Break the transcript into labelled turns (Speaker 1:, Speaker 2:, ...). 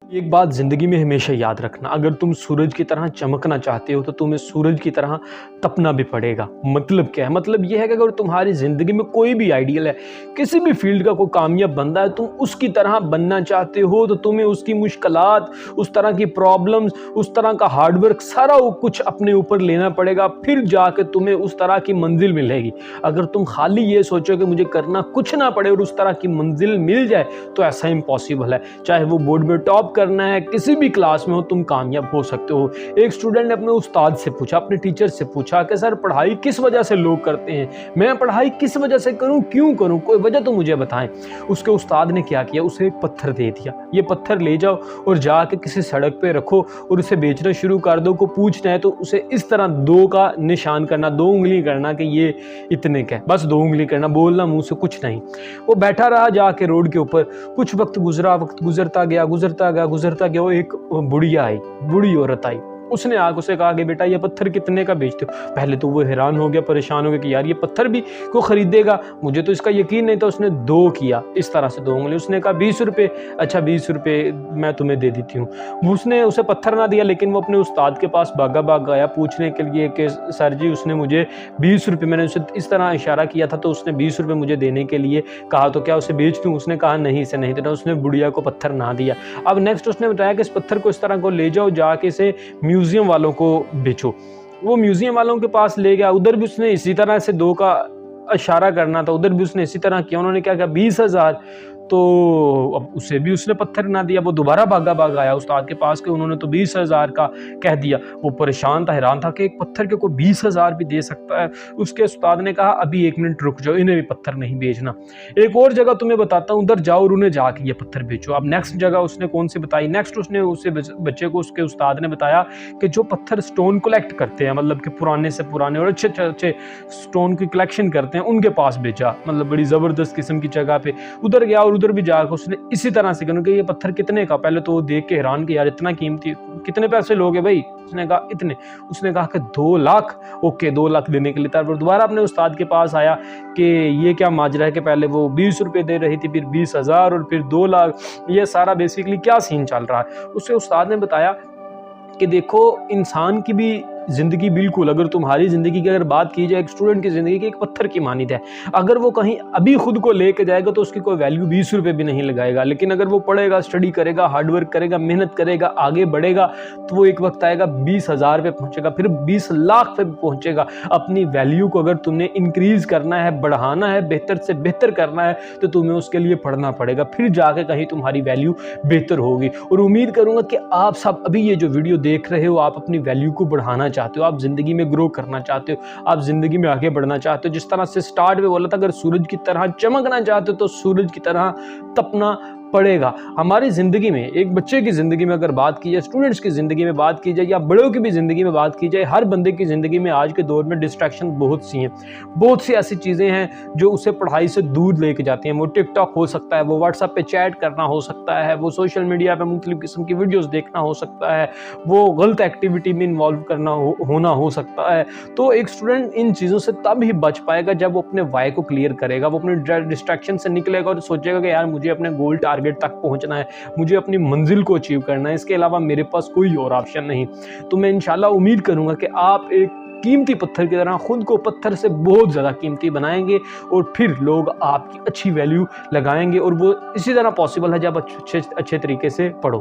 Speaker 1: ایک بات زندگی میں ہمیشہ یاد رکھنا، اگر تم سورج کی طرح چمکنا چاہتے ہو تو تمہیں سورج کی طرح تپنا بھی پڑے گا۔ مطلب کیا ہے؟ مطلب یہ ہے کہ اگر تمہاری زندگی میں کوئی بھی آئیڈیل ہے، کسی بھی فیلڈ کا کوئی کامیاب بندہ ہے، تم اس کی طرح بننا چاہتے ہو تو تمہیں اس کی مشکلات، اس طرح کی پرابلمز، اس طرح کا ہارڈ ورک سارا کچھ اپنے اوپر لینا پڑے گا، پھر جا کے تمہیں اس طرح کی منزل ملے گی۔ اگر تم خالی یہ سوچو کہ مجھے کرنا کچھ نہ پڑے اور اس طرح کی منزل مل جائے تو ایسا امپاسبل ہے۔ چاہے وہ بورڈ میں ٹاپ کرنا ہے، کسی بھی کلاس میں ہو تم کامیاب ہو سکتے ہو۔ ایک اسٹوڈنٹ نے اپنے استاد سے پوچھا، اپنے ٹیچر سے پوچھا کہ سر پڑھائی کس وجہ سے لوگ کرتے ہیں، میں پڑھائی کس وجہ سے کروں، کیوں کروں، کوئی وجہ تو مجھے بتائیں۔ اس کے استاد نے کیا کیا، اسے ایک پتھر دے دیا، یہ پتھر لے جاؤ اور جا کے کسی سڑک پہ رکھو اور اسے بیچنا شروع کر دو۔ کو پوچھنا ہے تو اسے اس طرح 2 کا نشان کرنا، 2 انگلی کرنا کہ یہ اتنے کا ہے، بس 2 انگلی کرنا، بولنا منہ سے کچھ نہیں۔ وہ بیٹھا رہا جا کے روڈ کے اوپر، کچھ وقت گزرا، وقت گزرتا گیا، وہ ایک بڑھیا آئی، بڑھی عورت آئی، اس نے آ کے اسے کہا کہ بیٹا یہ پتھر کتنے کا بیچتے ہو؟ پہلے تو وہ حیران ہو گیا، پریشان ہو گیا کہ یار یہ پتھر بھی کوئی خریدے گا، مجھے تو اس کا یقین نہیں تھا۔ اس نے 2 کیا، اس طرح سے 2 انگلی، اس نے کہا 20 روپے، اچھا 20 روپے میں تمہیں دے دیتی ہوں۔ اس نے اسے پتھر نہ دیا، لیکن وہ اپنے استاد کے پاس بھاگا آیا پوچھنے کے لیے کہ سر جی اس نے مجھے 20 روپے، میں نے اسے اس طرح اشارہ کیا تھا تو اس نے 20 روپے مجھے دینے کے لیے کہا، تو کیا اسے بیچ دوں؟ اس نے کہا نہیں، اسے نہیں دینا۔ اس نے بڑھیا کو پتھر نہ دیا۔ اب نیکسٹ اس نے بتایا کہ اس پتھر کو اس طرح کو لے جاؤ، جا کے اسے میوزیم والوں کو بیچو۔ وہ میوزیم والوں کے پاس لے گیا، ادھر بھی اس نے اسی طرح سے 2 کا اشارہ کرنا تھا، ادھر بھی اس نے اسی طرح کیا۔ انہوں نے کیا کہا 20,000، تو اب اسے بھی اس نے پتھر نہ دیا۔ وہ دوبارہ بھاگا آیا استاد کے پاس کہ انہوں نے تو 20,000 کا کہہ دیا۔ وہ پریشان تھا، حیران تھا کہ ایک پتھر کے کوئی 20,000 بھی دے سکتا ہے۔ اس کے استاد نے کہا ابھی 1 منٹ رک جاؤ، انہیں بھی پتھر نہیں بیچنا، ایک اور جگہ تمہیں بتاتا ہوں، ادھر جاؤ اور انہیں جا کے یہ پتھر بیچو۔ اب نیکسٹ جگہ اس نے کون سی بتائی؟ نیکسٹ اس نے اسے بچے کو اس کے استاد نے بتایا کہ جو پتھر سٹون کلیکٹ کرتے ہیں، مطلب کہ پرانے سے پرانے اور اچھے سٹون کی کلیکشن کرتے ہیں، ان کے پاس بیچا، مطلب بڑی زبردست قسم کی جگہ پہ۔ ادھر گیا اور ادھر بھی جا کے اس نے اسی طرح سے کہا کہ یہ پتھر کتنے کا؟ پہلے تو وہ دیکھ کے حیران کہ یار اتنا قیمتی، کتنے پیسے لوگے بھائی؟ اس نے کہا اتنے۔ اس نے کہا کہ 2 لاکھ، اوکے 2 لاکھ دینے کے لیے تیار۔ دوبارہ اپنے استاد کے پاس آیا کہ یہ کیا ماجرا ہے کہ پہلے وہ 20 روپے دے رہی تھی، پھر 20,000 اور پھر 2 لاکھ، یہ سارا بیسیکلی کیا سین چل رہا ہے؟ اس کے استاد نے بتایا کہ دیکھو انسان کی بھی زندگی، بالکل اگر تمہاری زندگی کی اگر بات کی جائے، ایک اسٹوڈنٹ کی زندگی کی ایک پتھر کی مانند ہے۔ اگر وہ کہیں ابھی خود کو لے کے جائے گا تو اس کی کوئی ویلیو 20 روپے بھی نہیں لگائے گا، لیکن اگر وہ پڑھے گا، اسٹڈی کرے گا، ہارڈ ورک کرے گا، محنت کرے گا، آگے بڑھے گا، تو وہ ایک وقت آئے گا 20,000 پہ پہنچے گا، پھر 20 لاکھ پہ پہنچے گا۔ اپنی ویلیو کو اگر تم نے انکریز کرنا ہے، بڑھانا ہے، بہتر سے بہتر کرنا ہے تو تمہیں اس کے لیے پڑھنا پڑے گا، پھر جا کے کہیں تمہاری ویلیو بہتر ہوگی۔ اور امید کروں گا کہ آپ سب ابھی یہ جو ویڈیو دیکھ رہے ہو، آپ اپنی ویلیو کو بڑھانا چاہتے ہو، آپ زندگی میں گرو کرنا چاہتے ہو، آپ زندگی میں آگے بڑھنا چاہتے ہو۔ جس طرح سے سٹارٹ میں بولا تھا، اگر سورج کی طرح چمکنا چاہتے ہو تو سورج کی طرح تپنا پڑے گا۔ ہماری زندگی میں، ایک بچے کی زندگی میں اگر بات کی جائے، اسٹوڈنٹس کی زندگی میں بات کی جائے، یا بڑوں کی بھی زندگی میں بات کی جائے، ہر بندے کی زندگی میں آج کے دور میں ڈسٹریکشن بہت سی ہیں، بہت سی ایسی چیزیں ہیں جو اسے پڑھائی سے دور لے کے جاتی ہیں۔ وہ ٹک ٹاک ہو سکتا ہے، وہ واٹس ایپ پہ چیٹ کرنا ہو سکتا ہے، وہ سوشل میڈیا پہ مختلف قسم کی ویڈیوز دیکھنا ہو سکتا ہے، وہ غلط ایکٹیویٹی میں انوالو کرنا ہونا ہو سکتا ہے۔ تو ایک اسٹوڈنٹ ان چیزوں سے تب ہی بچ پائے گا جب وہ اپنے وائی کو کلیئر کرے گا، وہ اپنے ڈسٹریکشن سے نکلے گا اور سوچے گا کہ یار مجھے اپنے گول ٹارگیٹ تک پہنچنا ہے، مجھے اپنی منزل کو اچیو کرنا ہے، اس کے علاوہ میرے پاس کوئی اور آپشن نہیں۔ تو میں انشاءاللہ امید کروں گا کہ آپ ایک قیمتی پتھر کی طرح خود کو پتھر سے بہت زیادہ قیمتی بنائیں گے اور پھر لوگ آپ کی اچھی ویلیو لگائیں گے، اور وہ اسی طرح پاسبل ہے جب اچھے طریقے سے پڑھو۔